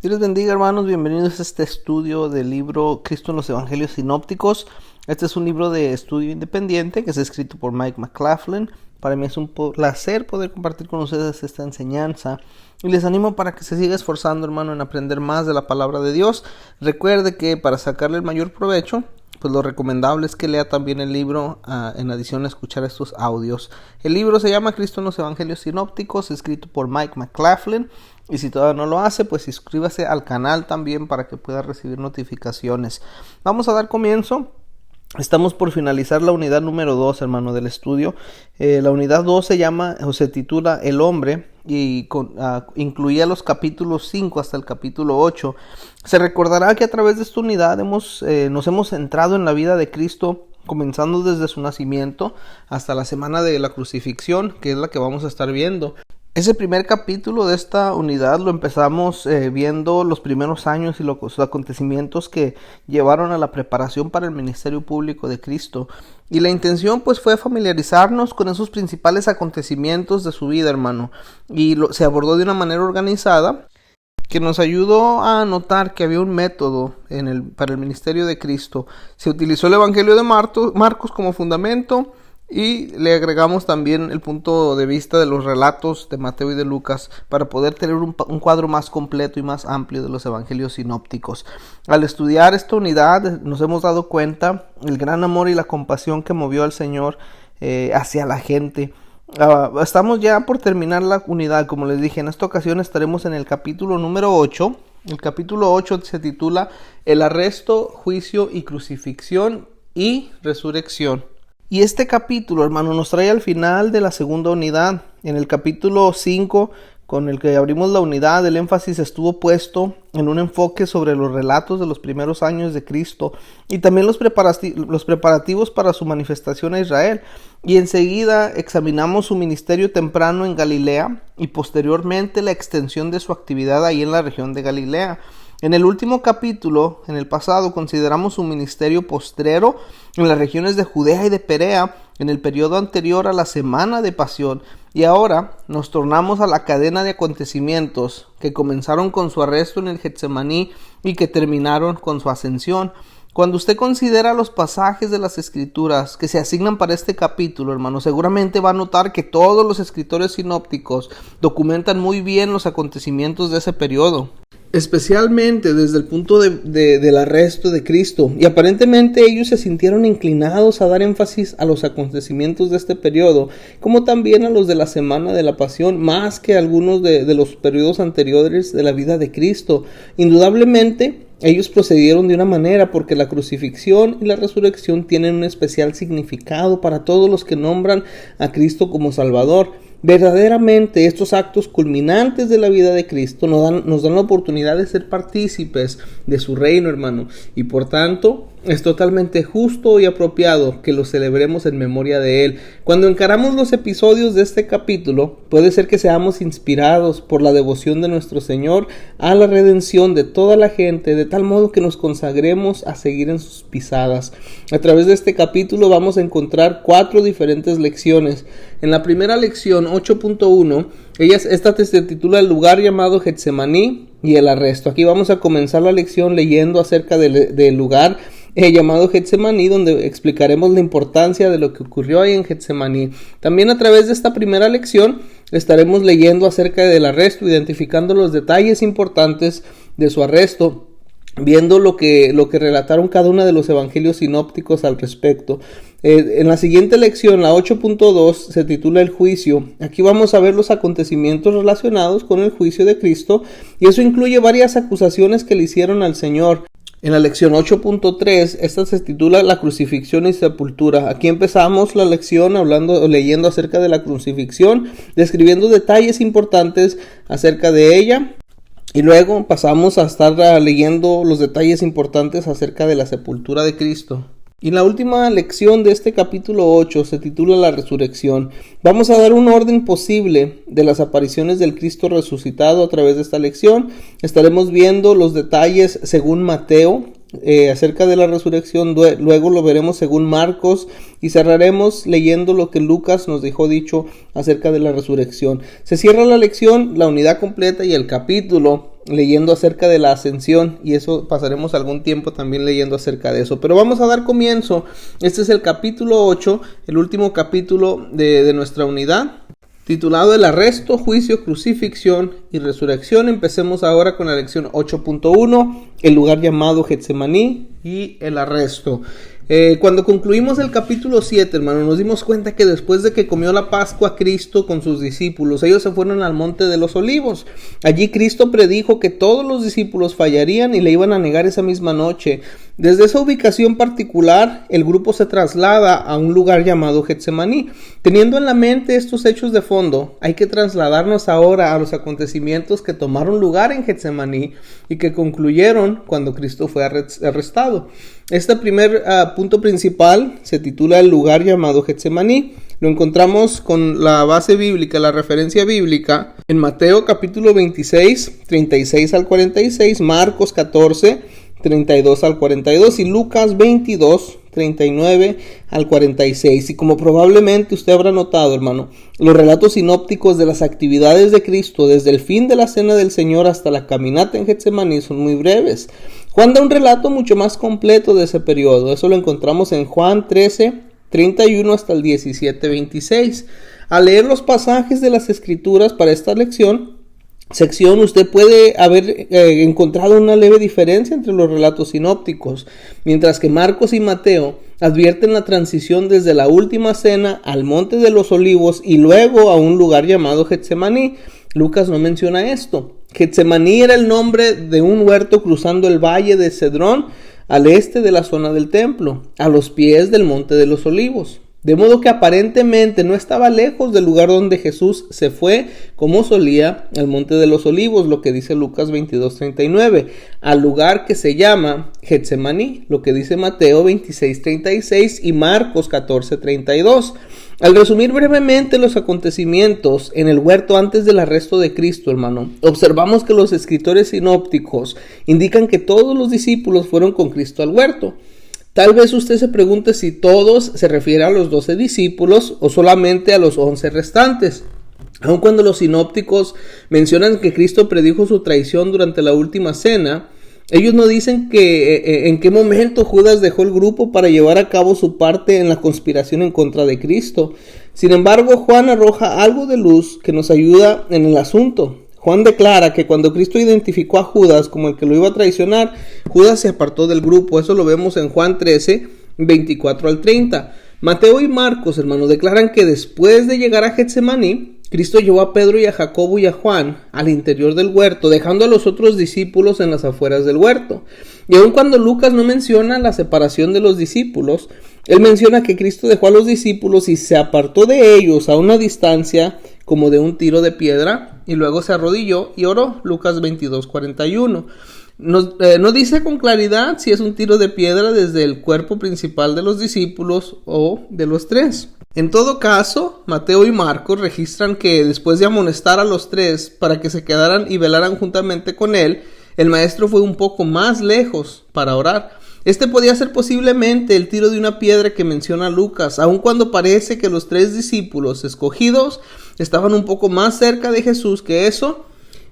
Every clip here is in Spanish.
Dios les bendiga, hermanos, bienvenidos a este estudio del libro Cristo en los Evangelios Sinópticos. Este es un libro de estudio independiente que es escrito por Mike McLaughlin. Para mí es un placer poder compartir con ustedes esta enseñanza y les animo para que se siga esforzando, hermano, en aprender más de la palabra de Dios. Recuerde que para sacarle el mayor provecho, pues lo recomendable es que lea también el libro en adición a escuchar estos audios. El libro se llama Cristo en los Evangelios Sinópticos, escrito por Mike McLaughlin. Y si todavía no lo hace, pues suscríbase al canal también para que pueda recibir notificaciones. Vamos a dar comienzo. Estamos por finalizar la unidad número 2, hermano, del estudio. La unidad 2 se titula El Hombre y incluía los capítulos 5 hasta el capítulo 8. Se recordará que a través de esta unidad nos hemos centrado en la vida de Cristo, comenzando desde su nacimiento hasta la semana de la crucifixión, que es la que vamos a estar viendo. Ese primer capítulo de esta unidad lo empezamos viendo los primeros años y los acontecimientos que llevaron a la preparación para el ministerio público de Cristo. Y la intención pues fue familiarizarnos con esos principales acontecimientos de su vida, hermano. Y se abordó de una manera organizada que nos ayudó a notar que había un método para el ministerio de Cristo. Se utilizó el Evangelio de Marcos como fundamento. Y le agregamos también el punto de vista de los relatos de Mateo y de Lucas para poder tener un cuadro más completo y más amplio de los evangelios sinópticos. Al estudiar esta unidad nos hemos dado cuenta el gran amor y la compasión que movió al Señor hacia la gente. Estamos ya por terminar la unidad, como les dije. En esta ocasión estaremos en el capítulo número 8. El capítulo 8 se titula El arresto, juicio y crucifixión y resurrección. Y este capítulo, hermano, nos trae al final de la segunda unidad. En el capítulo 5, con el que abrimos la unidad, el énfasis estuvo puesto en un enfoque sobre los relatos de los primeros años de Cristo y también los preparativos para su manifestación a Israel. Y enseguida examinamos su ministerio temprano en Galilea y posteriormente la extensión de su actividad ahí en la región de Galilea. En el último capítulo, en el pasado, consideramos su ministerio postrero en las regiones de Judea y de Perea, en el periodo anterior a la semana de pasión, y ahora nos tornamos a la cadena de acontecimientos que comenzaron con su arresto en el Getsemaní y que terminaron con su ascensión. Cuando usted considera los pasajes de las Escrituras que se asignan para este capítulo, hermano, seguramente va a notar que todos los escritores sinópticos documentan muy bien los acontecimientos de ese periodo, especialmente desde el punto del arresto de Cristo, y aparentemente ellos se sintieron inclinados a dar énfasis a los acontecimientos de este periodo, como también a los de la semana de la pasión, más que algunos de los periodos anteriores de la vida de Cristo. Indudablemente ellos procedieron de una manera porque la crucifixión y la resurrección tienen un especial significado para todos los que nombran a Cristo como Salvador. Verdaderamente estos actos culminantes de la vida de Cristo nos dan la oportunidad de ser partícipes de su reino, hermano, y por tanto es totalmente justo y apropiado que lo celebremos en memoria de Él. Cuando encaramos los episodios de este capítulo, puede ser que seamos inspirados por la devoción de nuestro Señor a la redención de toda la gente, de tal modo que nos consagremos a seguir en sus pisadas. A través de este capítulo vamos a encontrar 4 diferentes lecciones. En la primera lección, 8.1, esta se titula El lugar llamado Getsemaní y el arresto. Aquí vamos a comenzar la lección leyendo acerca del lugar llamado Getsemaní, donde explicaremos la importancia de lo que ocurrió ahí en Getsemaní. También a través de esta primera lección estaremos leyendo acerca del arresto, identificando los detalles importantes de su arresto, viendo lo que relataron cada uno de los evangelios sinópticos al respecto. En la siguiente lección, la 8.2, se titula El juicio. Aquí vamos a ver los acontecimientos relacionados con el juicio de Cristo, y eso incluye varias acusaciones que le hicieron al Señor. En la lección 8.3, esta se titula La crucifixión y sepultura. Aquí empezamos la lección leyendo acerca de la crucifixión, describiendo detalles importantes acerca de ella. Y luego pasamos a estar leyendo los detalles importantes acerca de la sepultura de Cristo. Y la última lección de este capítulo 8 se titula La resurrección. Vamos a dar un orden posible de las apariciones del Cristo resucitado a través de esta lección. Estaremos viendo los detalles según Mateo, acerca de la resurrección, luego lo veremos según Marcos y cerraremos leyendo lo que Lucas nos dejó dicho acerca de la resurrección. Se cierra la lección, la unidad completa y el capítulo leyendo acerca de la ascensión, y eso pasaremos algún tiempo también leyendo acerca de eso, pero vamos a dar comienzo. Este es el capítulo 8, el último capítulo de nuestra unidad, titulado El arresto, juicio, crucifixión y resurrección. Empecemos ahora con la lección 8.1, el lugar llamado Getsemaní y el arresto. Cuando concluimos el capítulo 7, hermano, nos dimos cuenta que después de que comió la Pascua Cristo con sus discípulos, ellos se fueron al Monte de los Olivos. Allí Cristo predijo que todos los discípulos fallarían y le iban a negar esa misma noche. Desde esa ubicación particular, el grupo se traslada a un lugar llamado Getsemaní. Teniendo en la mente estos hechos de fondo, hay que trasladarnos ahora a los acontecimientos que tomaron lugar en Getsemaní y que concluyeron cuando Cristo fue arrestado. Este primer punto principal se titula el lugar llamado Getsemaní. Lo encontramos con la base bíblica, la referencia bíblica en Mateo capítulo 26, 36 al 46, Marcos 14, 32 al 42 y Lucas 22, 39 al 46. Y como probablemente usted habrá notado, hermano, los relatos sinópticos de las actividades de Cristo desde el fin de la cena del Señor hasta la caminata en Getsemaní son muy breves. Juan da un relato mucho más completo de ese periodo. Eso lo encontramos en Juan 13, 31 hasta el 17, 26. Al leer los pasajes de las Escrituras para esta sección, usted puede haber encontrado una leve diferencia entre los relatos sinópticos, mientras que Marcos y Mateo advierten la transición desde la última cena al Monte de los Olivos y luego a un lugar llamado Getsemaní. Lucas no menciona esto. Getsemaní era el nombre de un huerto cruzando el valle de Cedrón al este de la zona del templo, a los pies del Monte de los Olivos. De modo que aparentemente no estaba lejos del lugar donde Jesús se fue, como solía, al Monte de los Olivos, lo que dice Lucas 22:39, al lugar que se llama Getsemaní, lo que dice Mateo 26:36 y Marcos 14:32. Al resumir brevemente los acontecimientos en el huerto antes del arresto de Cristo, hermano, observamos que los escritores sinópticos indican que todos los discípulos fueron con Cristo al huerto. Tal vez usted se pregunte si todos se refiere a los 12 discípulos o solamente a los 11 restantes. Aun cuando los sinópticos mencionan que Cristo predijo su traición durante la última cena, ellos no dicen en qué momento Judas dejó el grupo para llevar a cabo su parte en la conspiración en contra de Cristo. Sin embargo, Juan arroja algo de luz que nos ayuda en el asunto. Juan declara que cuando Cristo identificó a Judas como el que lo iba a traicionar, Judas se apartó del grupo. Eso lo vemos en Juan 13, 24 al 30. Mateo y Marcos, hermanos, declaran que después de llegar a Getsemaní, Cristo llevó a Pedro y a Jacobo y a Juan al interior del huerto, dejando a los otros discípulos en las afueras del huerto. Y aun cuando Lucas no menciona la separación de los discípulos, él menciona que Cristo dejó a los discípulos y se apartó de ellos a una distancia como de un tiro de piedra, y luego se arrodilló y oró. Lucas 22:41. No dice con claridad si es un tiro de piedra desde el cuerpo principal de los discípulos o de los tres. En todo caso, Mateo y Marcos registran que después de amonestar a los tres para que se quedaran y velaran juntamente con él, el maestro fue un poco más lejos para orar. Este podía ser posiblemente el tiro de una piedra que menciona Lucas, aun cuando parece que los tres discípulos escogidos estaban un poco más cerca de Jesús que eso,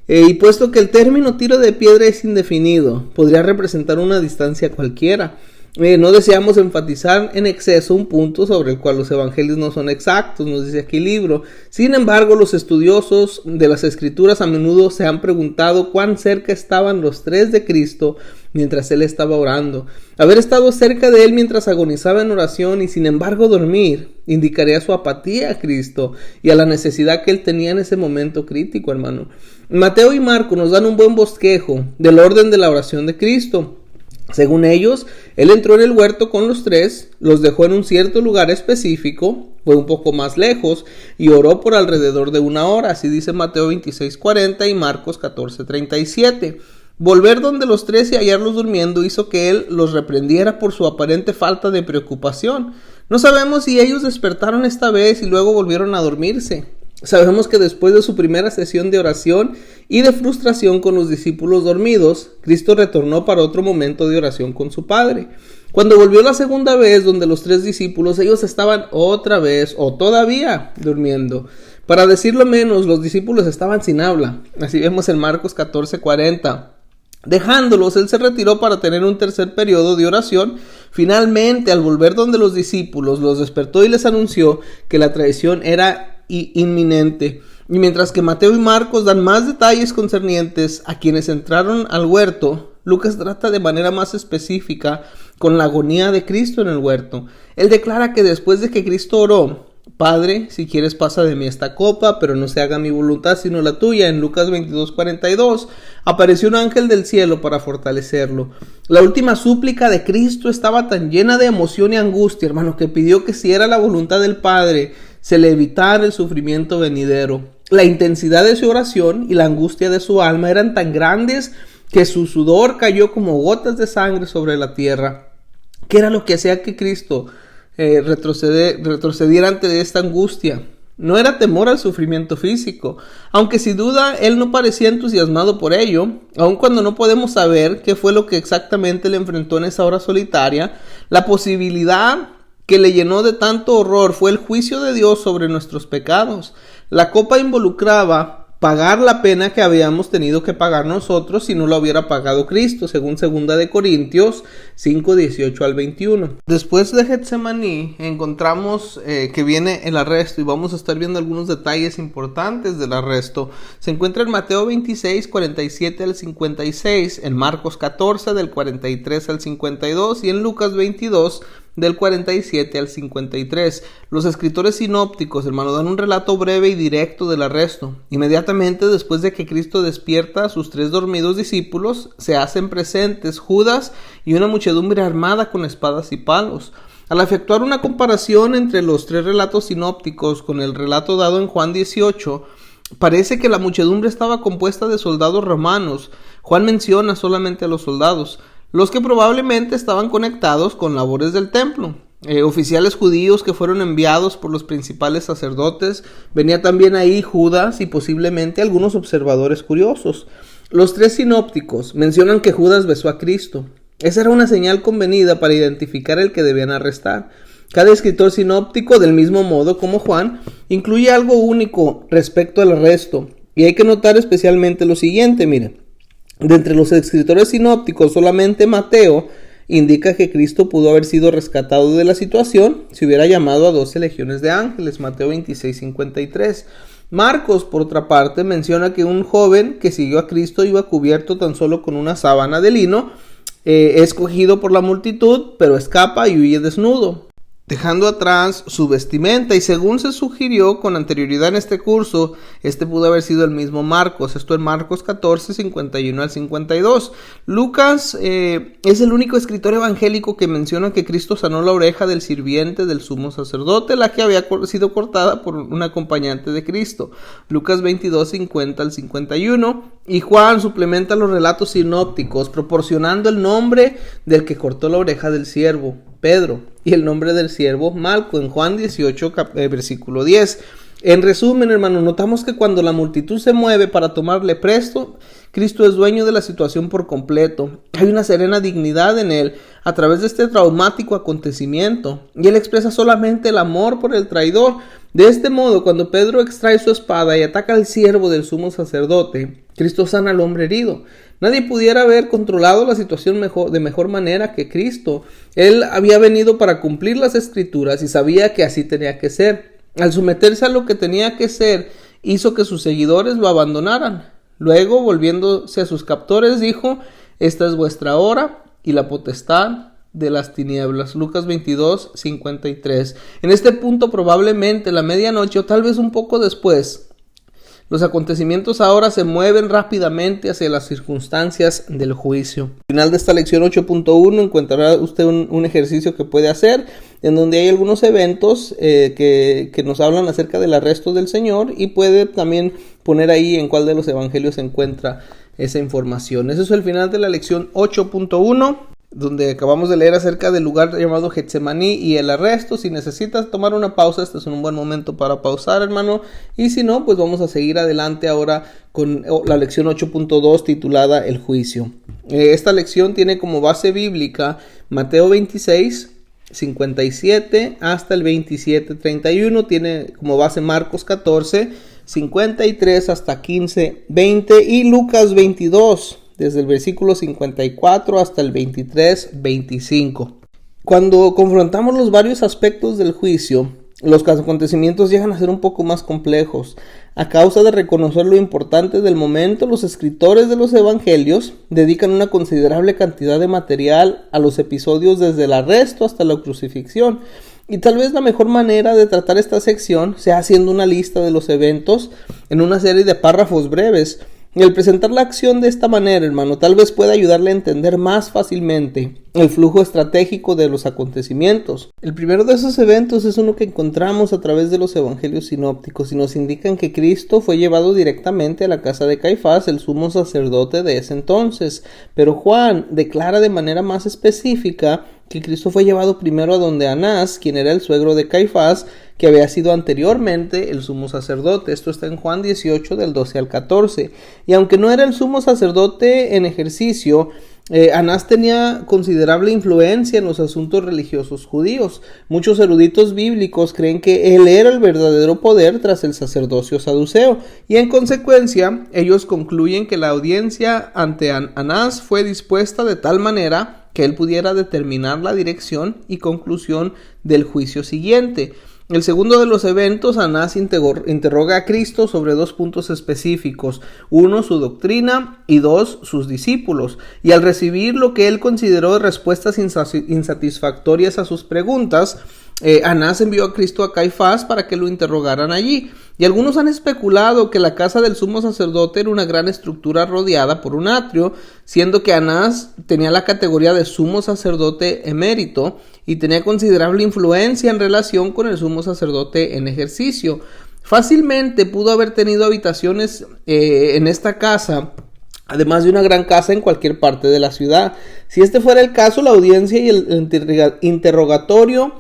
y puesto que el término tiro de piedra es indefinido, podría representar una distancia cualquiera. No deseamos enfatizar en exceso un punto sobre el cual los evangelios no son exactos, nos dice aquí el libro. Sin embargo, los estudiosos de las Escrituras a menudo se han preguntado cuán cerca estaban los tres de Cristo mientras él estaba orando. Haber estado cerca de él mientras agonizaba en oración y sin embargo dormir indicaría su apatía a Cristo y a la necesidad que él tenía en ese momento crítico, hermano. Mateo y Marcos nos dan un buen bosquejo del orden de la oración de Cristo. Según ellos, él entró en el huerto con los tres, los dejó en un cierto lugar específico, fue un poco más lejos y oró por alrededor de 1 hora, así dice Mateo 26:40 y Marcos 14:37. Volver donde los tres y hallarlos durmiendo hizo que él los reprendiera por su aparente falta de preocupación. No sabemos si ellos despertaron esta vez y luego volvieron a dormirse. Sabemos que después de su primera sesión de oración y de frustración con los discípulos dormidos, Cristo retornó para otro momento de oración con su Padre. Cuando volvió la segunda vez donde los 3 discípulos, ellos estaban otra vez o todavía durmiendo. Para decirlo menos, los discípulos estaban sin habla. Así vemos en Marcos 14:40. Dejándolos, él se retiró para tener un tercer periodo de oración. Finalmente, al volver donde los discípulos, los despertó y les anunció que la traición era inminente. Y mientras que Mateo y Marcos dan más detalles concernientes a quienes entraron al huerto, Lucas trata de manera más específica con la agonía de Cristo en el huerto. Él declara que después de que Cristo oró: Padre, si quieres pasa de mí esta copa, pero no se haga mi voluntad sino la tuya. En Lucas 22:42 apareció un ángel del cielo para fortalecerlo. La última súplica de Cristo estaba tan llena de emoción y angustia, hermano, que pidió que si era la voluntad del Padre, se le evitara el sufrimiento venidero. La intensidad de su oración y la angustia de su alma eran tan grandes que su sudor cayó como gotas de sangre sobre la tierra. ¿Qué era lo que hacía que Cristo retrocediera ante esta angustia? No era temor al sufrimiento físico, aunque sin duda él no parecía entusiasmado por ello. Aun cuando no podemos saber qué fue lo que exactamente le enfrentó en esa hora solitaria, la posibilidad que le llenó de tanto horror fue el juicio de Dios sobre nuestros pecados. La copa involucraba pagar la pena que habíamos tenido que pagar nosotros si no la hubiera pagado Cristo, según 2 de Corintios 5:18 al 21. Después de Getsemaní encontramos que viene el arresto, y vamos a estar viendo algunos detalles importantes del arresto. Se encuentra en Mateo 26:47 al 56, en Marcos 14 del 43 al 52 y en Lucas 22 del 47 al 53. Los escritores sinópticos, hermano, dan un relato breve y directo del arresto. Inmediatamente después de que Cristo despierta a sus 3 dormidos discípulos, se hacen presentes Judas y una muchedumbre armada con espadas y palos. Al efectuar una comparación entre los 3 relatos sinópticos con el relato dado en Juan 18, parece que la muchedumbre estaba compuesta de soldados romanos. Juan menciona solamente a los soldados, los que probablemente estaban conectados con labores del templo. Oficiales judíos que fueron enviados por los principales sacerdotes. Venía también ahí Judas y posiblemente algunos observadores curiosos. Los 3 sinópticos mencionan que Judas besó a Cristo. Esa era una señal convenida para identificar el que debían arrestar. Cada escritor sinóptico, del mismo modo como Juan, incluye algo único respecto al arresto. Y hay que notar especialmente lo siguiente, miren. De entre los escritores sinópticos, solamente Mateo indica que Cristo pudo haber sido rescatado de la situación si hubiera llamado a 12 legiones de ángeles, Mateo 26:53. Marcos, por otra parte, menciona que un joven que siguió a Cristo iba cubierto tan solo con una sábana de lino, escogido por la multitud, pero escapa y huye desnudo, dejando atrás su vestimenta, y según se sugirió con anterioridad en este curso, este pudo haber sido el mismo Marcos. Esto en Marcos 14, 51 al 52. Lucas es el único escritor evangélico que menciona que Cristo sanó la oreja del sirviente del sumo sacerdote, la que había sido cortada por un acompañante de Cristo. Lucas 22, 50 al 51. Y Juan suplementa los relatos sinópticos proporcionando el nombre del que cortó la oreja del siervo, Pedro, y el nombre del siervo, Malco, en Juan 18, versículo 10. En resumen, hermano, notamos que cuando la multitud se mueve para tomarle presto, Cristo es dueño de la situación por completo. Hay una serena dignidad en él a través de este traumático acontecimiento, y él expresa solamente el amor por el traidor. De este modo, cuando Pedro extrae su espada y ataca al siervo del sumo sacerdote, Cristo sana al hombre herido. Nadie pudiera haber controlado la situación de mejor manera que Cristo. Él había venido para cumplir las escrituras y sabía que así tenía que ser. Al someterse a lo que tenía que ser, hizo que sus seguidores lo abandonaran. Luego, volviéndose a sus captores, dijo: esta es vuestra hora y la potestad de las tinieblas. Lucas 22, 53. En este punto, probablemente la medianoche o tal vez un poco después, los acontecimientos ahora se mueven rápidamente hacia las circunstancias del juicio. Al final de esta lección 8.1 encontrará usted un ejercicio que puede hacer, en donde hay algunos eventos que nos hablan acerca del arresto del Señor, y puede también poner ahí en cuál de los evangelios se encuentra esa información. Eso es el final de la lección 8.1. donde acabamos de leer acerca del lugar llamado Getsemaní y el arresto. Si necesitas tomar una pausa, este es un buen momento para pausar, hermano, y si no, pues vamos a seguir adelante ahora con la lección 8.2 titulada El juicio. Esta lección tiene como base bíblica Mateo 26, 57 hasta el 27, 31, tiene como base Marcos 14, 53 hasta 15, 20 y Lucas 22. Desde el versículo 54 hasta el 23, 25. Cuando confrontamos los varios aspectos del juicio, los acontecimientos llegan a ser un poco más complejos. A causa de reconocer lo importante del momento, los escritores de los evangelios dedican una considerable cantidad de material a los episodios desde el arresto hasta la crucifixión. Y tal vez la mejor manera de tratar esta sección sea haciendo una lista de los eventos en una serie de párrafos breves. Y el presentar la acción de esta manera, hermano, tal vez pueda ayudarle a entender más fácilmente el flujo estratégico de los acontecimientos. El primero de esos eventos es uno que encontramos a través de los evangelios sinópticos y nos indican que Cristo fue llevado directamente a la casa de Caifás, el sumo sacerdote de ese entonces. Pero Juan declara de manera más específica que Cristo fue llevado primero a donde Anás, quien era el suegro de Caifás, que había sido anteriormente el sumo sacerdote. Esto está en Juan 18 del 12 al 14. Y aunque no era el sumo sacerdote en ejercicio, Anás tenía considerable influencia en los asuntos religiosos judíos. Muchos eruditos bíblicos creen que él era el verdadero poder tras el sacerdocio saduceo, y en consecuencia ellos concluyen que la audiencia ante Anás fue dispuesta de tal manera que él pudiera determinar la dirección y conclusión del juicio siguiente. El segundo de los eventos, Anás interroga a Cristo sobre dos puntos específicos: uno, su doctrina, y dos, sus discípulos. Y al recibir lo que él consideró respuestas insatisfactorias a sus preguntas, Anás envió a Cristo a Caifás para que lo interrogaran allí. Y algunos han especulado que la casa del sumo sacerdote era una gran estructura rodeada por un atrio, siendo que Anás tenía la categoría de sumo sacerdote emérito y tenía considerable influencia en relación con el sumo sacerdote en ejercicio. Fácilmente pudo haber tenido habitaciones en esta casa, además de una gran casa en cualquier parte de la ciudad. Si este fuera el caso, la audiencia y el interrogatorio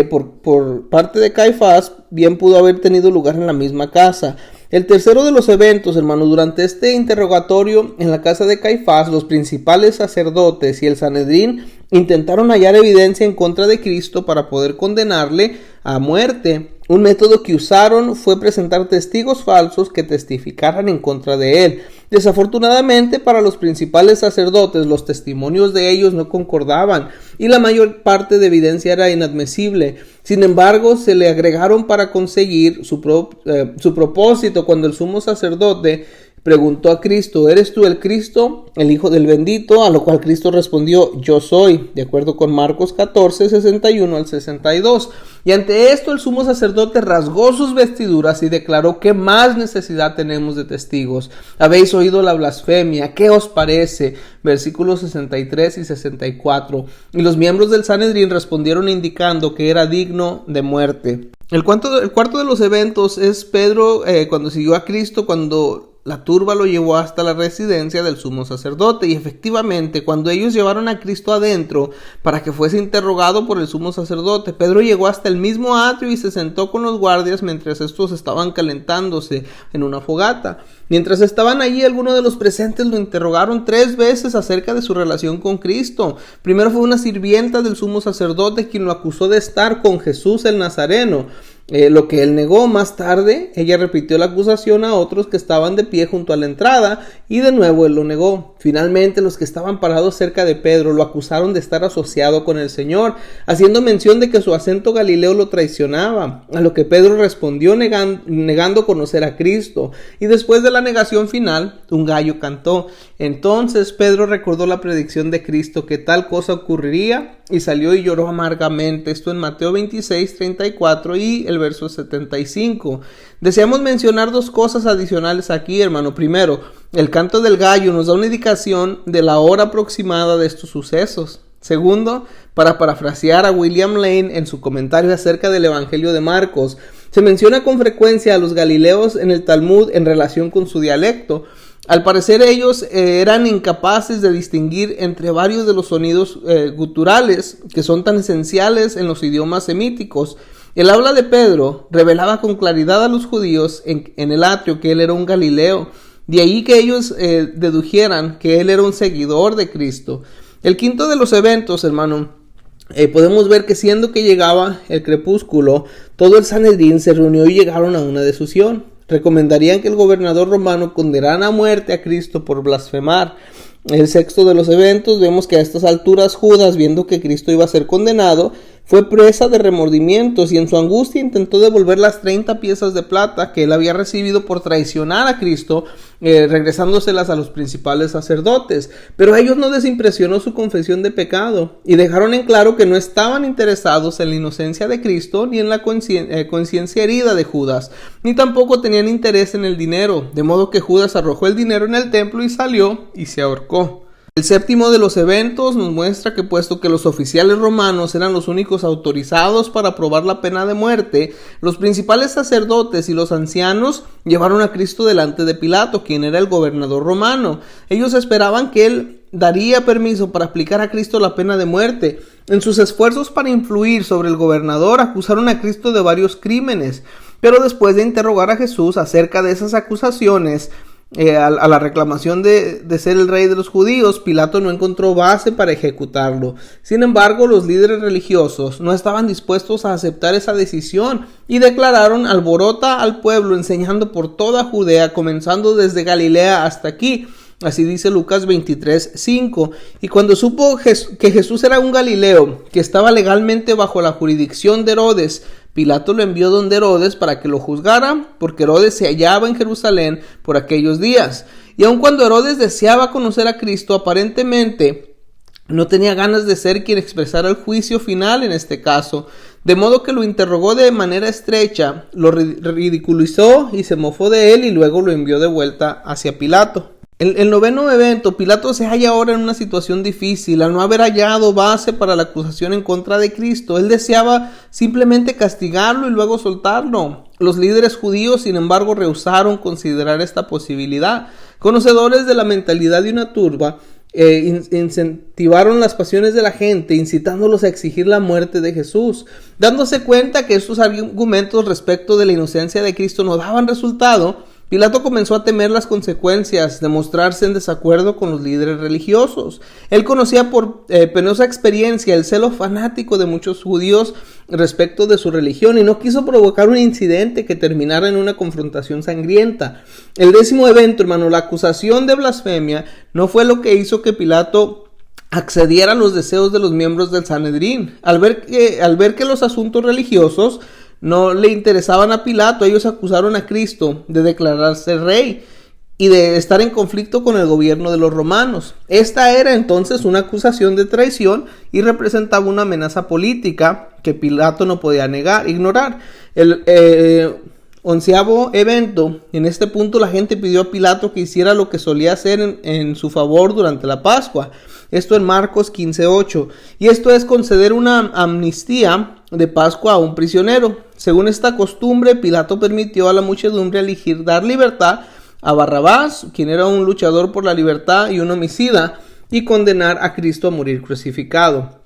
por parte de Caifás bien pudo haber tenido lugar en la misma casa. El tercero de los eventos, hermano, durante este interrogatorio en la casa de Caifás, los principales sacerdotes y el Sanedrín intentaron hallar evidencia en contra de Cristo para poder condenarle a muerte. Un método que usaron fue presentar testigos falsos que testificaran en contra de él. Desafortunadamente para los principales sacerdotes, los testimonios de ellos no concordaban y la mayor parte de evidencia era inadmisible. Sin embargo, se le agregaron para conseguir su propósito cuando el sumo sacerdote preguntó a Cristo: ¿eres tú el Cristo, el Hijo del Bendito? A lo cual Cristo respondió: yo soy, de acuerdo con Marcos 14, 61 al 62. Y ante esto el sumo sacerdote rasgó sus vestiduras y declaró: ¿qué más necesidad tenemos de testigos? Habéis oído la blasfemia, ¿qué os parece? Versículos 63 y 64. Y los miembros del Sanedrín respondieron indicando que era digno de muerte. El cuarto de los eventos es Pedro cuando siguió a Cristo, cuando la turba lo llevó hasta la residencia del sumo sacerdote. Y efectivamente, cuando ellos llevaron a Cristo adentro para que fuese interrogado por el sumo sacerdote, Pedro llegó hasta el mismo atrio y se sentó con los guardias mientras estos estaban calentándose en una fogata. Mientras estaban allí, algunos de los presentes lo interrogaron 3 veces acerca de su relación con Cristo. Primero fue una sirvienta del sumo sacerdote quien lo acusó de estar con Jesús el Nazareno, lo que él negó. Más tarde, ella repitió la acusación a otros que estaban de pie junto a la entrada y de nuevo él lo negó. Finalmente, los que estaban parados cerca de Pedro lo acusaron de estar asociado con el Señor, haciendo mención de que su acento galileo lo traicionaba, a lo que Pedro respondió negando conocer a Cristo. Y después de la negación final, un gallo cantó. Entonces Pedro recordó la predicción de Cristo que tal cosa ocurriría y salió y lloró amargamente. Esto en Mateo 26, 34 y el verso 75. Deseamos mencionar 2 cosas adicionales aquí, hermano. Primero, el canto del gallo nos da una indicación de la hora aproximada de estos sucesos. Segundo, para parafrasear a William Lane en su comentario acerca del Evangelio de Marcos, se menciona con frecuencia a los galileos en el Talmud en relación con su dialecto. Al parecer ellos eran incapaces de distinguir entre varios de los sonidos guturales que son tan esenciales en los idiomas semíticos. El habla de Pedro revelaba con claridad a los judíos en el atrio que él era un Galileo. De ahí que ellos dedujeran que él era un seguidor de Cristo. El quinto de los eventos, hermano, podemos ver que siendo que llegaba el crepúsculo, todo el Sanedrín se reunió y llegaron a una decisión. Recomendarían que el gobernador romano condenara a muerte a Cristo por blasfemar. El sexto de los eventos, vemos que a estas alturas Judas, viendo que Cristo iba a ser condenado, fue presa de remordimientos y en su angustia intentó devolver las 30 piezas de plata que él había recibido por traicionar a Cristo, regresándoselas a los principales sacerdotes. Pero a ellos no les impresionó su confesión de pecado y dejaron en claro que no estaban interesados en la inocencia de Cristo ni en la conciencia herida de Judas, ni tampoco tenían interés en el dinero, de modo que Judas arrojó el dinero en el templo y salió y se ahorcó. El séptimo de los eventos nos muestra que puesto que los oficiales romanos eran los únicos autorizados para aprobar la pena de muerte, los principales sacerdotes y los ancianos llevaron a Cristo delante de Pilato, quien era el gobernador romano. Ellos esperaban que él daría permiso para aplicar a Cristo la pena de muerte. En sus esfuerzos para influir sobre el gobernador, acusaron a Cristo de varios crímenes, pero después de interrogar a Jesús acerca de esas acusaciones, a la reclamación de ser el rey de los judíos, Pilato no encontró base para ejecutarlo. Sin embargo, los líderes religiosos no estaban dispuestos a aceptar esa decisión y declararon alborota al pueblo, enseñando por toda Judea, comenzando desde Galilea hasta aquí. Así dice Lucas 23:5. Y cuando supo que Jesús era un Galileo, que estaba legalmente bajo la jurisdicción de Herodes, Pilato lo envió donde Herodes para que lo juzgara, porque Herodes se hallaba en Jerusalén por aquellos días. Y aun cuando Herodes deseaba conocer a Cristo, aparentemente no tenía ganas de ser quien expresara el juicio final en este caso, de modo que lo interrogó de manera estrecha, lo ridiculizó y se mofó de él y luego lo envió de vuelta hacia Pilato. El noveno evento, Pilato se halla ahora en una situación difícil, al no haber hallado base para la acusación en contra de Cristo. Él deseaba simplemente castigarlo y luego soltarlo. Los líderes judíos, sin embargo, rehusaron considerar esta posibilidad. Conocedores de la mentalidad de una turba, incentivaron las pasiones de la gente, incitándolos a exigir la muerte de Jesús. Dándose cuenta que estos argumentos respecto de la inocencia de Cristo no daban resultado, Pilato comenzó a temer las consecuencias de mostrarse en desacuerdo con los líderes religiosos. Él conocía por penosa experiencia el celo fanático de muchos judíos respecto de su religión y no quiso provocar un incidente que terminara en una confrontación sangrienta. El décimo evento, hermano, la acusación de blasfemia, no fue lo que hizo que Pilato accediera a los deseos de los miembros del Sanedrín. Al ver que los asuntos religiosos no le interesaban a Pilato, ellos acusaron a Cristo de declararse rey y de estar en conflicto con el gobierno de los romanos. Esta era entonces una acusación de traición y representaba una amenaza política que Pilato no podía ignorar. El onceavo evento, en este punto la gente pidió a Pilato que hiciera lo que solía hacer en su favor durante la Pascua. Esto en Marcos 15:8. Y esto es conceder una amnistía de Pascua a un prisionero. Según esta costumbre, Pilato permitió a la muchedumbre elegir dar libertad a Barrabás, quien era un luchador por la libertad y un homicida, y condenar a Cristo a morir crucificado.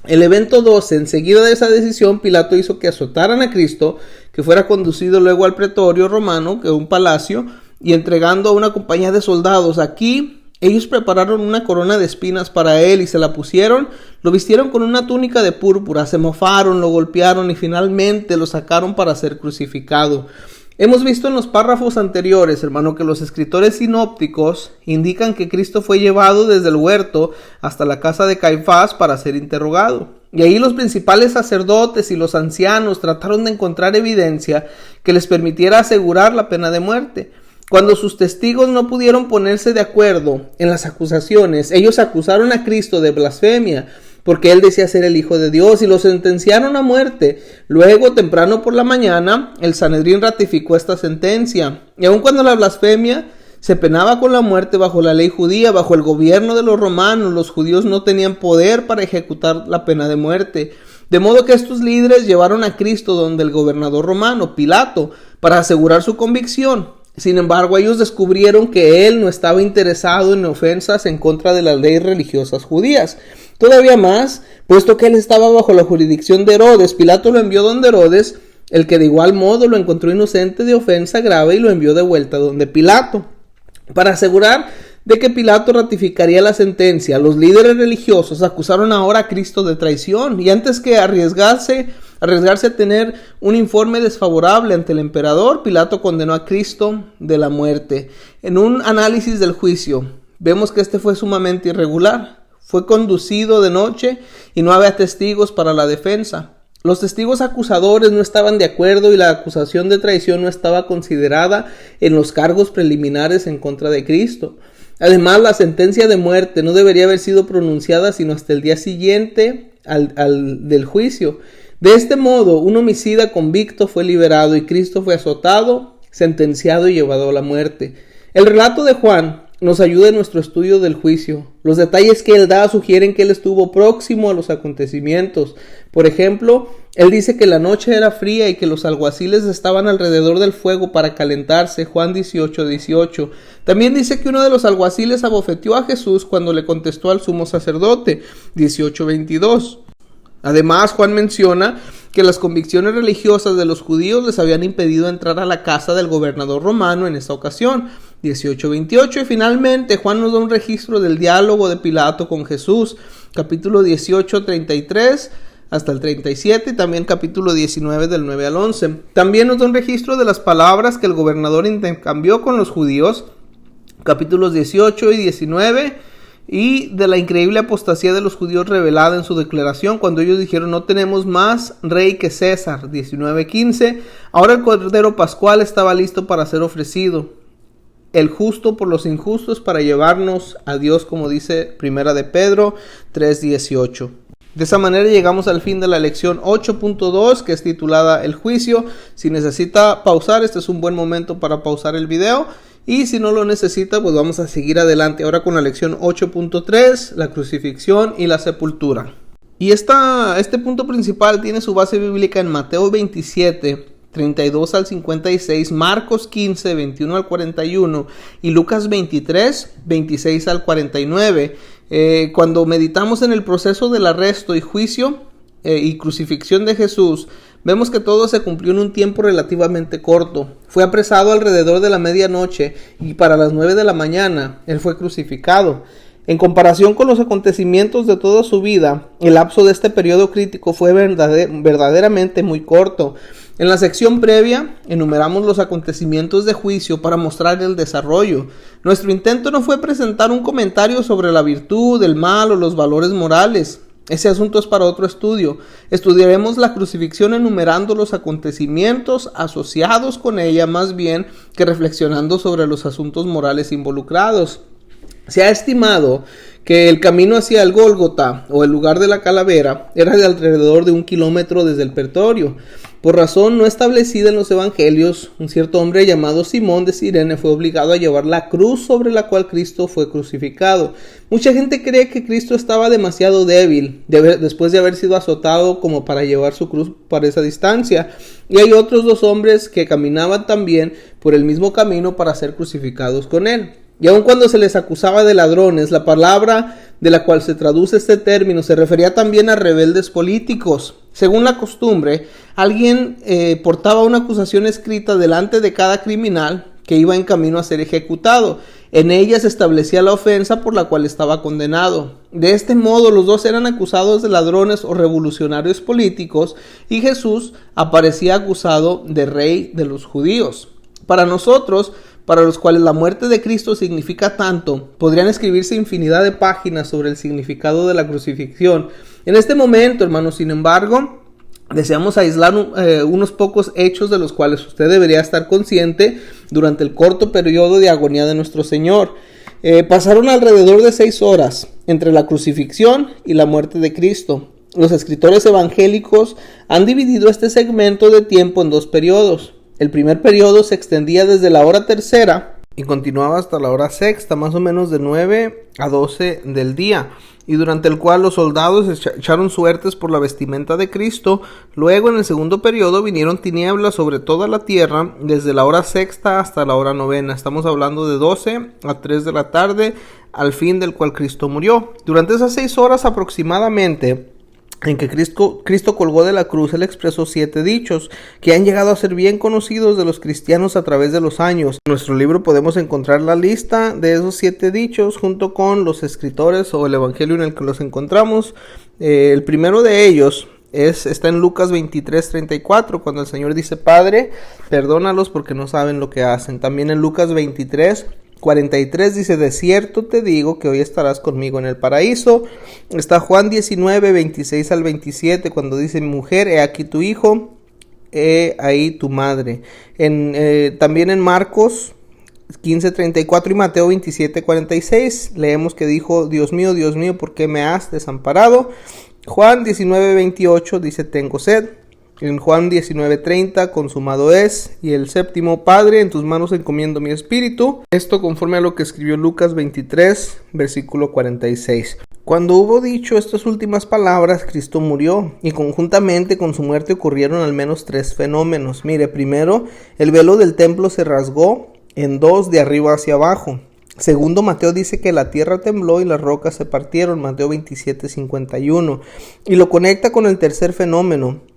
El evento 12, enseguida de esa decisión, Pilato hizo que azotaran a Cristo, que fuera conducido luego al pretorio romano, que es un palacio, y entregando a una compañía de soldados. Aquí ellos prepararon una corona de espinas para él y se la pusieron, lo vistieron con una túnica de púrpura, se mofaron, lo golpearon y finalmente lo sacaron para ser crucificado. Hemos visto en los párrafos anteriores, hermano, que los escritores sinópticos indican que Cristo fue llevado desde el huerto hasta la casa de Caifás para ser interrogado. Y ahí los principales sacerdotes y los ancianos trataron de encontrar evidencia que les permitiera asegurar la pena de muerte. Cuando sus testigos no pudieron ponerse de acuerdo en las acusaciones, ellos acusaron a Cristo de blasfemia, porque él decía ser el Hijo de Dios, y lo sentenciaron a muerte. Luego, temprano por la mañana, el Sanedrín ratificó esta sentencia. Y aun cuando la blasfemia se penaba con la muerte bajo la ley judía, bajo el gobierno de los romanos, los judíos no tenían poder para ejecutar la pena de muerte. De modo que estos líderes llevaron a Cristo donde el gobernador romano, Pilato, para asegurar su convicción. Sin embargo, ellos descubrieron que él no estaba interesado en ofensas en contra de las leyes religiosas judías. Todavía más, puesto que él estaba bajo la jurisdicción de Herodes, Pilato lo envió donde Herodes, el que de igual modo lo encontró inocente de ofensa grave y lo envió de vuelta donde Pilato. Para asegurar de que Pilato ratificaría la sentencia, los líderes religiosos acusaron ahora a Cristo de traición y antes que arriesgarse a tener un informe desfavorable ante el emperador, Pilato condenó a Cristo de la muerte. En un análisis del juicio, vemos que este fue sumamente irregular. Fue conducido de noche y no había testigos para la defensa. Los testigos acusadores no estaban de acuerdo y la acusación de traición no estaba considerada en los cargos preliminares en contra de Cristo. Además, la sentencia de muerte no debería haber sido pronunciada sino hasta el día siguiente del juicio. De este modo, un homicida convicto fue liberado y Cristo fue azotado, sentenciado y llevado a la muerte. El relato de Juan nos ayuda en nuestro estudio del juicio. Los detalles que él da sugieren que él estuvo próximo a los acontecimientos. Por ejemplo, él dice que la noche era fría y que los alguaciles estaban alrededor del fuego para calentarse, Juan 18:18. También dice que uno de los alguaciles abofeteó a Jesús cuando le contestó al sumo sacerdote, 18:22. Además, Juan menciona que las convicciones religiosas de los judíos les habían impedido entrar a la casa del gobernador romano en esta ocasión, 18:28. Y finalmente, Juan nos da un registro del diálogo de Pilato con Jesús, capítulo 18, 33 hasta el 37, y también capítulo 19 del 9 al 11. También nos da un registro de las palabras que el gobernador intercambió con los judíos, capítulos 18 y 19, y de la increíble apostasía de los judíos revelada en su declaración cuando ellos dijeron: no tenemos más rey que César, 19:15. Ahora el cordero pascual estaba listo para ser ofrecido, el justo por los injustos, para llevarnos a Dios, como dice Primera de Pedro 3:18. De esa manera llegamos al fin de la lección 8.2, que es titulada El juicio. Si necesita pausar, este es un buen momento para pausar el video. Y si no lo necesita, pues vamos a seguir adelante ahora con la lección 8.3, la crucifixión y la sepultura. Y este punto principal tiene su base bíblica en Mateo 27, 32 al 56, Marcos 15, 21 al 41 y Lucas 23, 26 al 49. Cuando meditamos en el proceso del arresto y juicio y crucifixión de Jesús, vemos que todo se cumplió en un tiempo relativamente corto. Fue apresado alrededor de la medianoche y para las 9 de la mañana él fue crucificado. En comparación con los acontecimientos de toda su vida, el lapso de este periodo crítico fue verdaderamente muy corto. En la sección previa enumeramos los acontecimientos de juicio para mostrar el desarrollo. Nuestro intento no fue presentar un comentario sobre la virtud, el mal o los valores morales. Ese asunto es para otro estudio. Estudiaremos la crucifixión enumerando los acontecimientos asociados con ella, más bien que reflexionando sobre los asuntos morales involucrados. Se ha estimado que el camino hacia el Gólgota, o el lugar de la calavera, era de alrededor de 1 kilómetro desde el pretorio. Por razón no establecida en los evangelios, un cierto hombre llamado Simón de Cirene fue obligado a llevar la cruz sobre la cual Cristo fue crucificado. Mucha gente cree que Cristo estaba demasiado débil después de haber sido azotado como para llevar su cruz para esa distancia. Y hay otros 2 hombres que caminaban también por el mismo camino para ser crucificados con él. Y aun cuando se les acusaba de ladrones, la palabra de la cual se traduce este término se refería también a rebeldes políticos. Según la costumbre, alguien portaba una acusación escrita delante de cada criminal que iba en camino a ser ejecutado. En ella se establecía la ofensa por la cual estaba condenado. De este modo, los 2 eran acusados de ladrones o revolucionarios políticos, y Jesús aparecía acusado de rey de los judíos. Para nosotros, para los cuales la muerte de Cristo significa tanto, podrían escribirse infinidad de páginas sobre el significado de la crucifixión. En este momento, hermanos, sin embargo, deseamos aislar unos pocos hechos de los cuales usted debería estar consciente durante el corto periodo de agonía de nuestro Señor. Pasaron alrededor de 6 horas entre la crucifixión y la muerte de Cristo. Los escritores evangélicos han dividido este segmento de tiempo en 2 periodos. El primer periodo se extendía desde la hora tercera, y continuaba hasta la hora sexta, más o menos de 9 a 12 del día, y durante el cual los soldados echaron suertes por la vestimenta de Cristo. Luego, en el segundo periodo, vinieron tinieblas sobre toda la tierra, desde la hora sexta hasta la hora novena. Estamos hablando de 12 a 3 de la tarde, al fin del cual Cristo murió. Durante esas 6 horas aproximadamente, en que Cristo colgó de la cruz, él expresó 7 dichos que han llegado a ser bien conocidos de los cristianos a través de los años. En nuestro libro podemos encontrar la lista de esos 7 dichos junto con los escritores o el evangelio en el que los encontramos. El primero de ellos está en Lucas 23:34, cuando el Señor dice: Padre, perdónalos porque no saben lo que hacen. También en Lucas 23:43 dice: de cierto te digo que hoy estarás conmigo en el paraíso. Está Juan 19:26 al 27, cuando dice: mujer, he aquí tu hijo, he ahí tu madre. También en Marcos 15:34 y Mateo 27:46 leemos que dijo: Dios mío, ¿por qué me has desamparado? Juan 19:28 dice: tengo sed. En Juan 19:30, consumado es. Y el séptimo: Padre, en tus manos encomiendo mi espíritu. Esto conforme a lo que escribió Lucas 23, versículo 46. Cuando hubo dicho estas últimas palabras, Cristo murió, y conjuntamente con su muerte ocurrieron al menos 3 fenómenos. Mire, primero, el velo del templo se rasgó en 2 de arriba hacia abajo. Segundo, Mateo dice que la tierra tembló y las rocas se partieron, Mateo 27:51. Y lo conecta con el tercer fenómeno.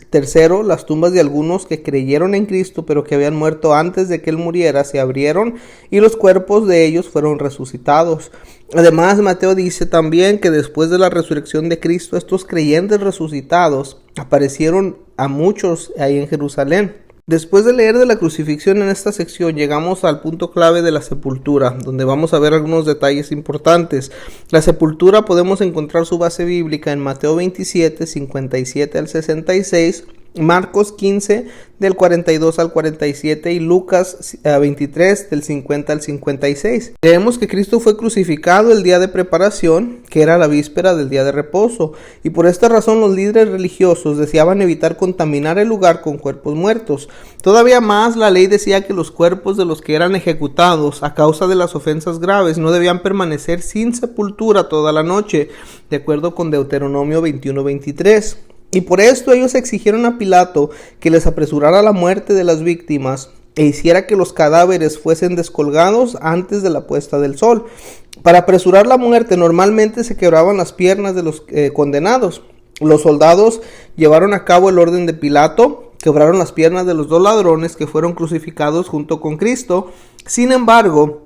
Tercero, las tumbas de algunos que creyeron en Cristo pero que habían muerto antes de que Él muriera se abrieron y los cuerpos de ellos fueron resucitados. Además, Mateo dice también que después de la resurrección de Cristo, estos creyentes resucitados aparecieron a muchos ahí en Jerusalén. Después de leer de la crucifixión en esta sección, llegamos al punto clave de la sepultura, donde vamos a ver algunos detalles importantes. La sepultura podemos encontrar su base bíblica en Mateo 27, 57 al 66, Marcos 15, del 42 al 47 y Lucas 23, del 50 al 56. Leemos que Cristo fue crucificado el día de preparación, que era la víspera del día de reposo, y por esta razón los líderes religiosos deseaban evitar contaminar el lugar con cuerpos muertos. Todavía más, la ley decía que los cuerpos de los que eran ejecutados a causa de las ofensas graves no debían permanecer sin sepultura toda la noche, de acuerdo con Deuteronomio 21:23. Y por esto ellos exigieron a Pilato que les apresurara la muerte de las víctimas e hiciera que los cadáveres fuesen descolgados antes de la puesta del sol. Para apresurar la muerte normalmente se quebraban las piernas de los condenados. Los soldados llevaron a cabo el orden de Pilato, quebraron las piernas de los 2 ladrones que fueron crucificados junto con Cristo. Sin embargo,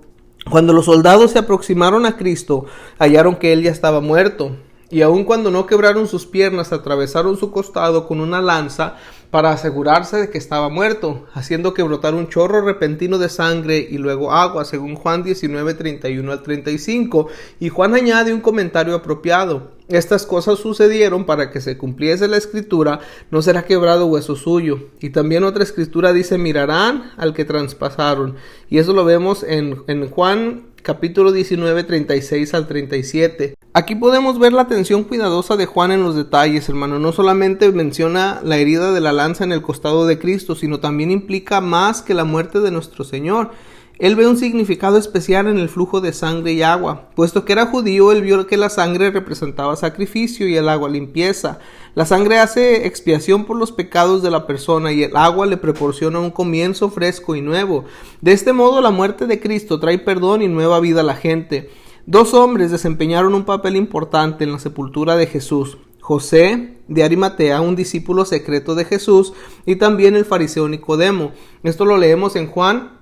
cuando los soldados se aproximaron a Cristo, hallaron que él ya estaba muerto. Y aun cuando no quebraron sus piernas, atravesaron su costado con una lanza para asegurarse de que estaba muerto, haciendo que brotara un chorro repentino de sangre y luego agua, según Juan 19:31 al 35. Y Juan añade un comentario apropiado: estas cosas sucedieron para que se cumpliese la escritura, no será quebrado hueso suyo. Y también otra escritura dice: mirarán al que traspasaron. Y eso lo vemos en Juan capítulo 19, 36 al 37. Aquí podemos ver la atención cuidadosa de Juan en los detalles, hermano. No solamente menciona la herida de la lanza en el costado de Cristo, sino también implica más que la muerte de nuestro Señor. Él ve un significado especial en el flujo de sangre y agua. Puesto que era judío, él vio que la sangre representaba sacrificio y el agua limpieza. La sangre hace expiación por los pecados de la persona y el agua le proporciona un comienzo fresco y nuevo. De este modo, la muerte de Cristo trae perdón y nueva vida a la gente. 2 hombres desempeñaron un papel importante en la sepultura de Jesús: José de Arimatea, un discípulo secreto de Jesús, y también el fariseo Nicodemo. Esto lo leemos en Juan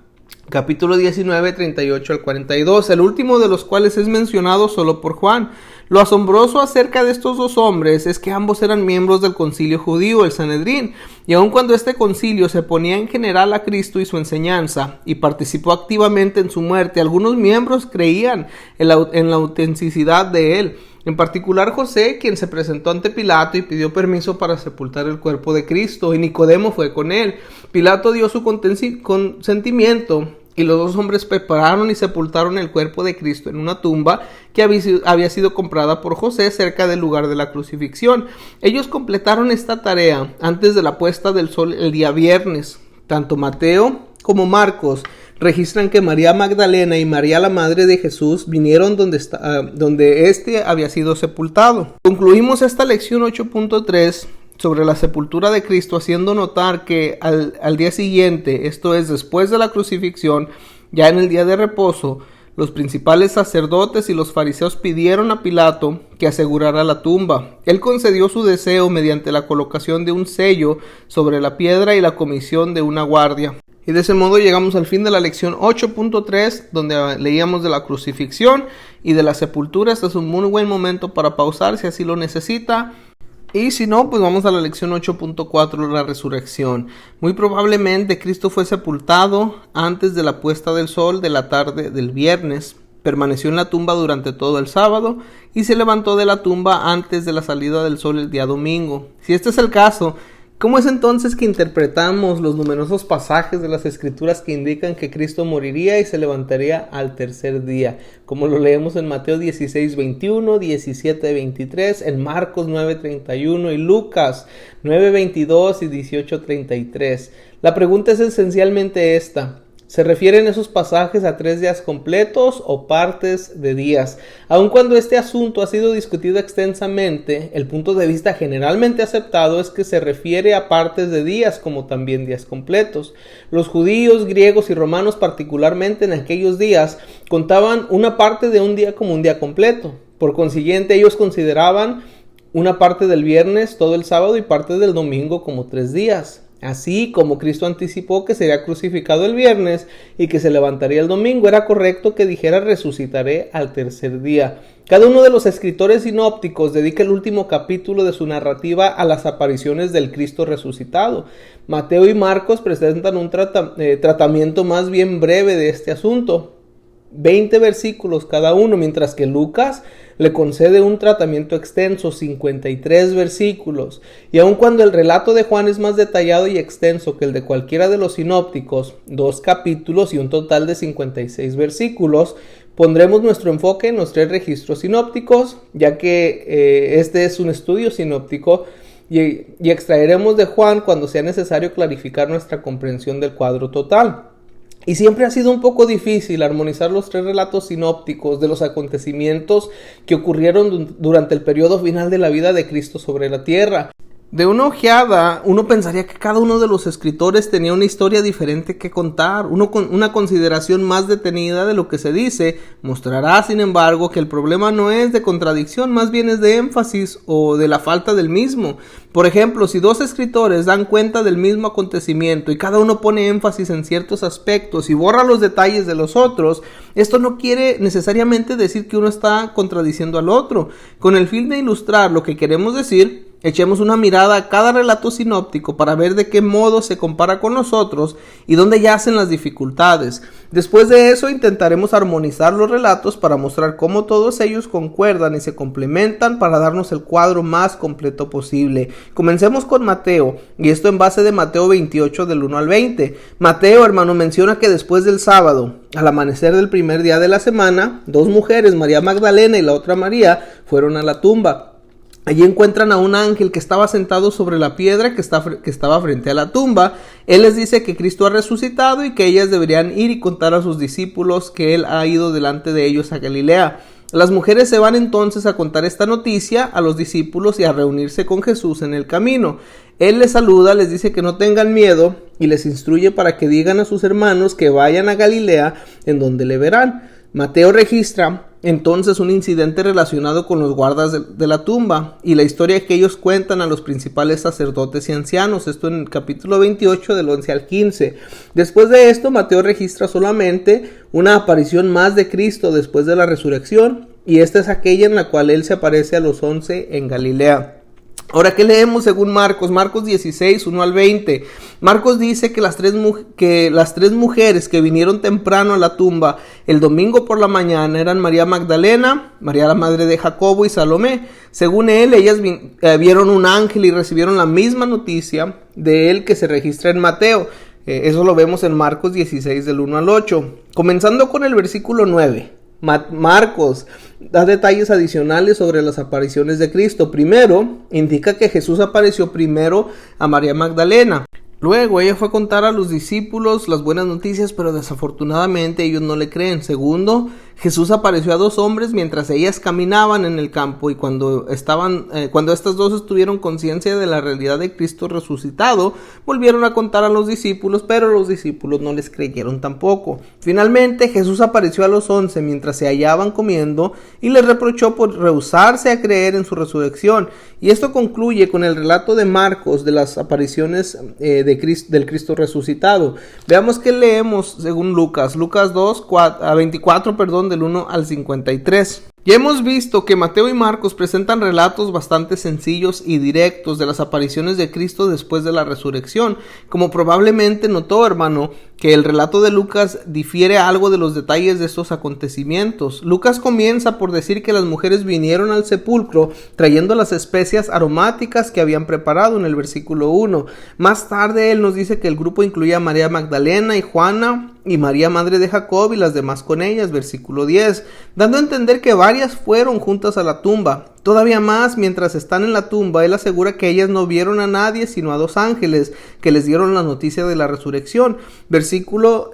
capítulo 19, 38 al 42, el último de los cuales es mencionado solo por Juan. Lo asombroso acerca de estos 2 hombres es que ambos eran miembros del concilio judío, el Sanedrín, y aun cuando este concilio se oponía en general a Cristo y su enseñanza, y participó activamente en su muerte, algunos miembros creían en la autenticidad de él. En particular José, quien se presentó ante Pilato y pidió permiso para sepultar el cuerpo de Cristo, y Nicodemo fue con él. Pilato dio su consentimiento, y los 2 hombres prepararon y sepultaron el cuerpo de Cristo en una tumba que había sido comprada por José cerca del lugar de la crucifixión. Ellos completaron esta tarea antes de la puesta del sol el día viernes. Tanto Mateo como Marcos registran que María Magdalena y María la madre de Jesús vinieron donde éste había sido sepultado. Concluimos esta lección 8.3 sobre la sepultura de Cristo haciendo notar que al día siguiente, esto es después de la crucifixión, ya en el día de reposo, los principales sacerdotes y los fariseos pidieron a Pilato que asegurara la tumba. Él concedió su deseo mediante la colocación de un sello sobre la piedra y la comisión de una guardia. Y de ese modo llegamos al fin de la lección 8.3, donde leíamos de la crucifixión y de la sepultura. Este es un muy buen momento para pausar si así lo necesita. Y si no, pues vamos a la lección 8.4, la resurrección. Muy probablemente Cristo fue sepultado antes de la puesta del sol de la tarde del viernes. Permaneció en la tumba durante todo el sábado y se levantó de la tumba antes de la salida del sol el día domingo. Si este es el caso, ¿cómo es entonces que interpretamos los numerosos pasajes de las Escrituras que indican que Cristo moriría y se levantaría al tercer día? Como lo leemos en Mateo 16:21, 17:23, en Marcos 9:31 y Lucas 9:22 y 18:33. La pregunta es esencialmente esta: ¿se refieren esos pasajes a 3 días completos o partes de días? Aun cuando este asunto ha sido discutido extensamente, el punto de vista generalmente aceptado es que se refiere a partes de días como también días completos. Los judíos, griegos y romanos, particularmente en aquellos días, contaban una parte de un día como un día completo. Por consiguiente, ellos consideraban una parte del viernes, todo el sábado y parte del domingo como 3 días. Así como Cristo anticipó que sería crucificado el viernes y que se levantaría el domingo, era correcto que dijera resucitaré al tercer día. Cada uno de los escritores sinópticos dedica el último capítulo de su narrativa a las apariciones del Cristo resucitado. Mateo y Marcos presentan un tratamiento más bien breve de este asunto, 20 versículos cada uno, mientras que Lucas le concede un tratamiento extenso, 53 versículos. Y aun cuando el relato de Juan es más detallado y extenso que el de cualquiera de los sinópticos, 2 capítulos y un total de 56 versículos, pondremos nuestro enfoque en los 3 registros sinópticos, ya que este es un estudio sinóptico, y extraeremos de Juan cuando sea necesario clarificar nuestra comprensión del cuadro total. Y siempre ha sido un poco difícil armonizar los 3 relatos sinópticos de los acontecimientos que ocurrieron durante el periodo final de la vida de Cristo sobre la tierra. De una ojeada, uno pensaría que cada uno de los escritores tenía una historia diferente que contar. Uno con una consideración más detenida de lo que se dice mostrará, sin embargo, que el problema no es de contradicción, más bien es de énfasis o de la falta del mismo. Por ejemplo, si 2 escritores dan cuenta del mismo acontecimiento y cada uno pone énfasis en ciertos aspectos y borra los detalles de los otros, esto no quiere necesariamente decir que uno está contradiciendo al otro. Con el fin de ilustrar lo que queremos decir, echemos una mirada a cada relato sinóptico para ver de qué modo se compara con los otros y dónde yacen las dificultades. Después de eso intentaremos armonizar los relatos para mostrar cómo todos ellos concuerdan y se complementan para darnos el cuadro más completo posible. Comencemos con Mateo, y esto en base de Mateo 28 del 1 al 20. Mateo, hermano, menciona que después del sábado, al amanecer del primer día de la semana, 2 mujeres, María Magdalena y la otra María, fueron a la tumba. Allí encuentran a un ángel que estaba sentado sobre la piedra que estaba frente a la tumba. Él les dice que Cristo ha resucitado y que ellas deberían ir y contar a sus discípulos que Él ha ido delante de ellos a Galilea. Las mujeres se van entonces a contar esta noticia a los discípulos y a reunirse con Jesús en el camino. Él les saluda, les dice que no tengan miedo y les instruye para que digan a sus hermanos que vayan a Galilea, en donde le verán. Mateo registra entonces un incidente relacionado con los guardas de la tumba y la historia que ellos cuentan a los principales sacerdotes y ancianos, esto en el capítulo 28 del 11 al 15. Después de esto, Mateo registra solamente una aparición más de Cristo después de la resurrección, y esta es aquella en la cual Él se aparece a los 11 en Galilea. Ahora, ¿qué leemos según Marcos? Marcos 16, 1 al 20. Marcos dice que las tres mujeres que vinieron temprano a la tumba el domingo por la mañana eran María Magdalena, María la madre de Jacobo y Salomé. Según él, ellas vieron un ángel y recibieron la misma noticia de él que se registra en Mateo. Eso lo vemos en Marcos 16 del 1 al 8. Comenzando con el versículo 9. Marcos da detalles adicionales sobre las apariciones de Cristo. Primero, indica que Jesús apareció primero a María Magdalena. Luego ella fue a contar a los discípulos las buenas noticias, pero desafortunadamente ellos no le creen. Segundo, Jesús apareció a dos hombres mientras ellas caminaban en el campo, y cuando estas dos estuvieron conciencia de la realidad de Cristo resucitado, volvieron a contar a los discípulos, pero los discípulos no les creyeron tampoco. Finalmente Jesús apareció a los 11 mientras se hallaban comiendo y les reprochó por rehusarse a creer en su resurrección. Y esto concluye con el relato de Marcos de las apariciones del Cristo resucitado. Veamos qué leemos según Lucas 2, 24, del 1 al 53. Ya hemos visto que Mateo y Marcos presentan relatos bastante sencillos y directos de las apariciones de Cristo después de la resurrección. Como probablemente notó, hermano, que el relato de Lucas difiere algo de los detalles de estos acontecimientos. Lucas comienza por decir que las mujeres vinieron al sepulcro trayendo las especias aromáticas que habían preparado en el versículo 1. Más tarde él nos dice que el grupo incluía a María Magdalena y Juana y María madre de Jacob y las demás con ellas, versículo 10, dando a entender que varias fueron juntas a la tumba. Todavía más, mientras están en la tumba, él asegura que ellas no vieron a nadie sino a dos ángeles que les dieron la noticia de la resurrección, versículo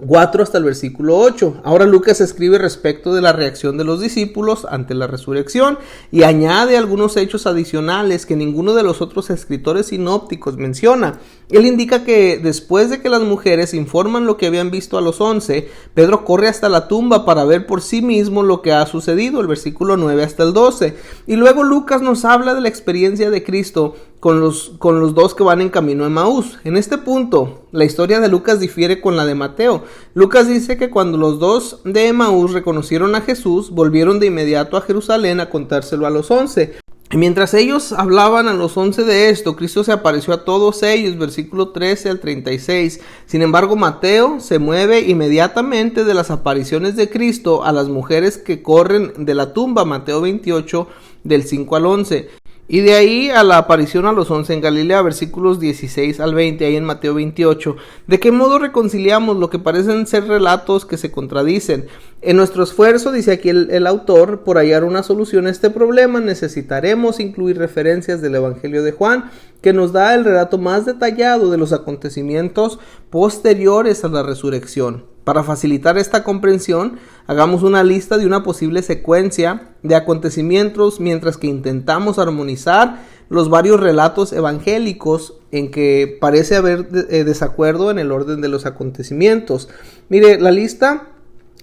4 hasta el versículo 8. Ahora Lucas escribe respecto de la reacción de los discípulos ante la resurrección y añade algunos hechos adicionales que ninguno de los otros escritores sinópticos menciona. Él indica que después de que las mujeres informan lo que habían visto a los 11, Pedro corre hasta la tumba para ver por sí mismo lo que ha sucedido, el versículo 9 hasta el 12. Y luego Lucas nos habla de la experiencia de Cristo con los dos que van en camino a Emaús. En este punto, la historia de Lucas difiere con la de Mateo. Lucas dice que cuando los dos de Emaús reconocieron a Jesús, volvieron de inmediato a Jerusalén a contárselo a los 11. Y mientras ellos hablaban a los 11 de esto, Cristo se apareció a todos ellos, versículo 13 al 36. Sin embargo, Mateo se mueve inmediatamente de las apariciones de Cristo a las mujeres que corren de la tumba, Mateo 28, del 5 al 11. Y de ahí a la aparición a los 11 en Galilea, versículos 16 al 20, ahí en Mateo 28. ¿De qué modo reconciliamos lo que parecen ser relatos que se contradicen? En nuestro esfuerzo, dice aquí el autor, por hallar una solución a este problema, necesitaremos incluir referencias del Evangelio de Juan, que nos da el relato más detallado de los acontecimientos posteriores a la resurrección. Para facilitar esta comprensión, hagamos una lista de una posible secuencia de acontecimientos mientras que intentamos armonizar los varios relatos evangélicos en que parece haber desacuerdo en el orden de los acontecimientos. Mire, la lista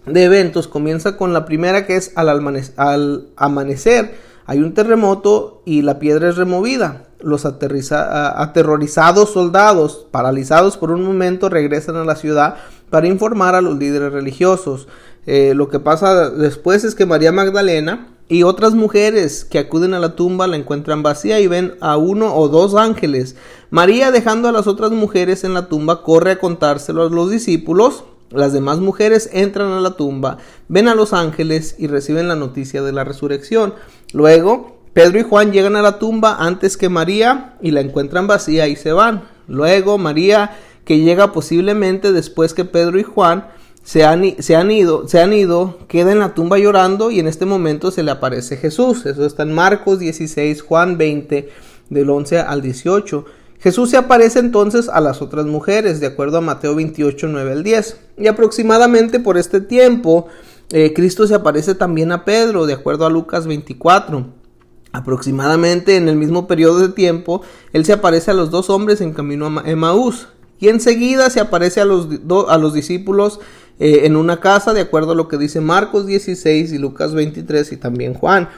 de eventos comienza con la primera, que es al amanecer. Hay un terremoto y la piedra es removida. Los aterrorizados soldados, paralizados por un momento, regresan a la ciudad para informar a los líderes religiosos. Lo que pasa después es que María Magdalena y otras mujeres que acuden a la tumba la encuentran vacía y ven a uno o dos ángeles. María, dejando a las otras mujeres en la tumba, corre a contárselo a los discípulos. Las demás mujeres entran a la tumba, ven a los ángeles y reciben la noticia de la resurrección. Luego, Pedro y Juan llegan a la tumba antes que María y la encuentran vacía y se van. Luego, María, que llega posiblemente después que Pedro y Juan se han ido, queda en la tumba llorando, y en este momento se le aparece Jesús. Eso está en Marcos 16, Juan 20, del 11 al 18. Jesús se aparece entonces a las otras mujeres, de acuerdo a Mateo 28, 9 al 10. Y aproximadamente por este tiempo, Cristo se aparece también a Pedro, de acuerdo a Lucas 24. Aproximadamente en el mismo periodo de tiempo, Él se aparece a los dos hombres en camino a Emaús. Y enseguida se aparece a los discípulos en una casa, de acuerdo a lo que dice Marcos 16 y Lucas 23 y también Juan.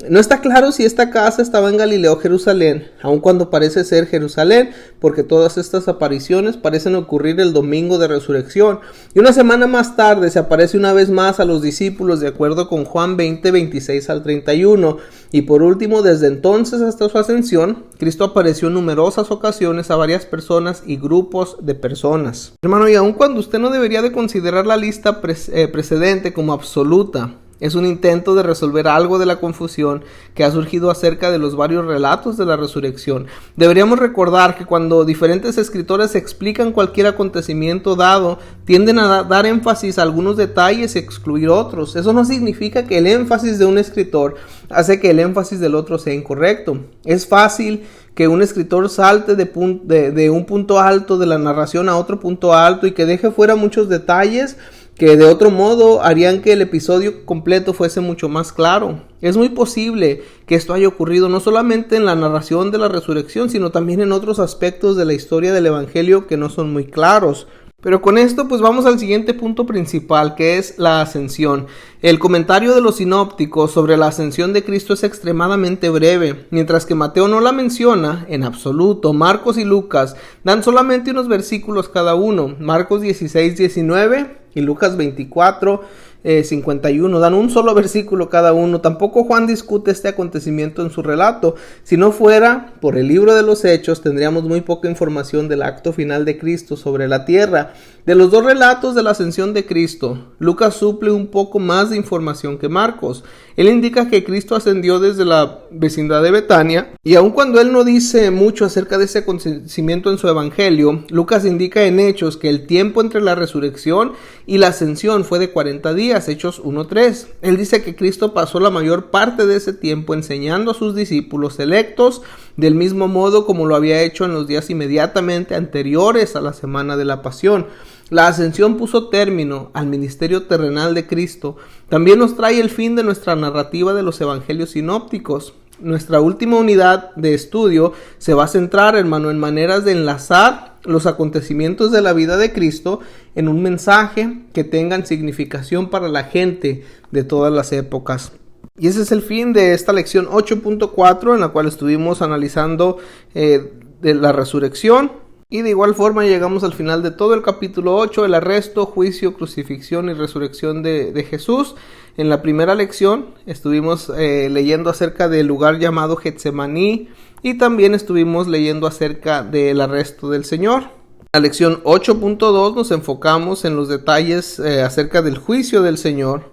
No está claro si esta casa estaba en Galilea o Jerusalén, aun cuando parece ser Jerusalén, porque todas estas apariciones parecen ocurrir el domingo de resurrección. Y una semana más tarde se aparece una vez más a los discípulos, de acuerdo con Juan 20, 26 al 31. Y por último, desde entonces hasta su ascensión, Cristo apareció en numerosas ocasiones a varias personas y grupos de personas. Hermano, y aun cuando usted no debería de considerar la lista precedente como absoluta, Es un intento de resolver algo de la confusión que ha surgido acerca de los varios relatos de la resurrección. Deberíamos recordar que cuando diferentes escritores explican cualquier acontecimiento dado, tienden a dar énfasis a algunos detalles y excluir otros. Eso no significa que el énfasis de un escritor hace que el énfasis del otro sea incorrecto. Es fácil que un escritor salte de un punto alto de la narración a otro punto alto y que deje fuera muchos detalles que de otro modo harían que el episodio completo fuese mucho más claro. Es muy posible que esto haya ocurrido no solamente en la narración de la resurrección, sino también en otros aspectos de la historia del Evangelio que no son muy claros. Pero con esto pues vamos al siguiente punto principal, que es la ascensión. El comentario de los sinópticos sobre la ascensión de Cristo es extremadamente breve, mientras que Mateo no la menciona en absoluto. Marcos y Lucas dan solamente unos versículos cada uno, Marcos 16-19 y Lucas 24-51, dan un solo versículo cada uno. Tampoco Juan discute este acontecimiento en su relato. Si no fuera por el libro de los Hechos, tendríamos muy poca información del acto final de Cristo sobre la tierra. De los dos relatos de la ascensión de Cristo, Lucas suple un poco más de información que Marcos. Él indica que Cristo ascendió desde la vecindad de Betania, y aun cuando él no dice mucho acerca de ese acontecimiento en su evangelio, Lucas indica en Hechos que el tiempo entre la resurrección y la ascensión fue de 40 días, Hechos 1:3. Él dice que Cristo pasó la mayor parte de ese tiempo enseñando a sus discípulos electos, del mismo modo como lo había hecho en los días inmediatamente anteriores a la semana de la pasión. La ascensión puso término al ministerio terrenal de Cristo. También nos trae el fin de nuestra narrativa de los evangelios sinópticos. Nuestra última unidad de estudio se va a centrar, hermano, en maneras de enlazar los acontecimientos de la vida de Cristo en un mensaje que tengan significación para la gente de todas las épocas. Y ese es el fin de esta lección 8.4, en la cual estuvimos analizando de la resurrección. Y de igual forma llegamos al final de todo el capítulo 8, el arresto, juicio, crucifixión y resurrección de Jesús. En la primera lección estuvimos leyendo acerca del lugar llamado Getsemaní, y también estuvimos leyendo acerca del arresto del Señor. En la lección 8.2 nos enfocamos en los detalles acerca del juicio del Señor.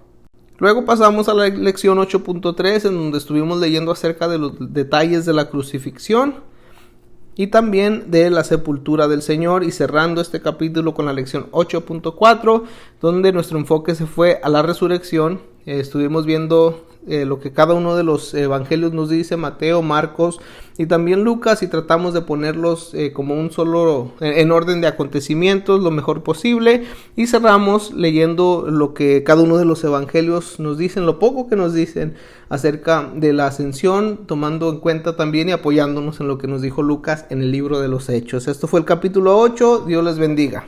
Luego pasamos a la lección 8.3, en donde estuvimos leyendo acerca de los detalles de la crucifixión y también de la sepultura del Señor, y cerrando este capítulo con la lección 8.4, donde nuestro enfoque se fue a la resurrección. Estuvimos viendo lo que cada uno de los evangelios nos dice, Mateo, Marcos y también Lucas, y tratamos de ponerlos como un solo, en orden de acontecimientos, lo mejor posible, y cerramos leyendo lo que cada uno de los evangelios nos dicen, lo poco que nos dicen acerca de la ascensión, tomando en cuenta también y apoyándonos en lo que nos dijo Lucas en el libro de los Hechos. Esto fue el capítulo 8, Dios les bendiga.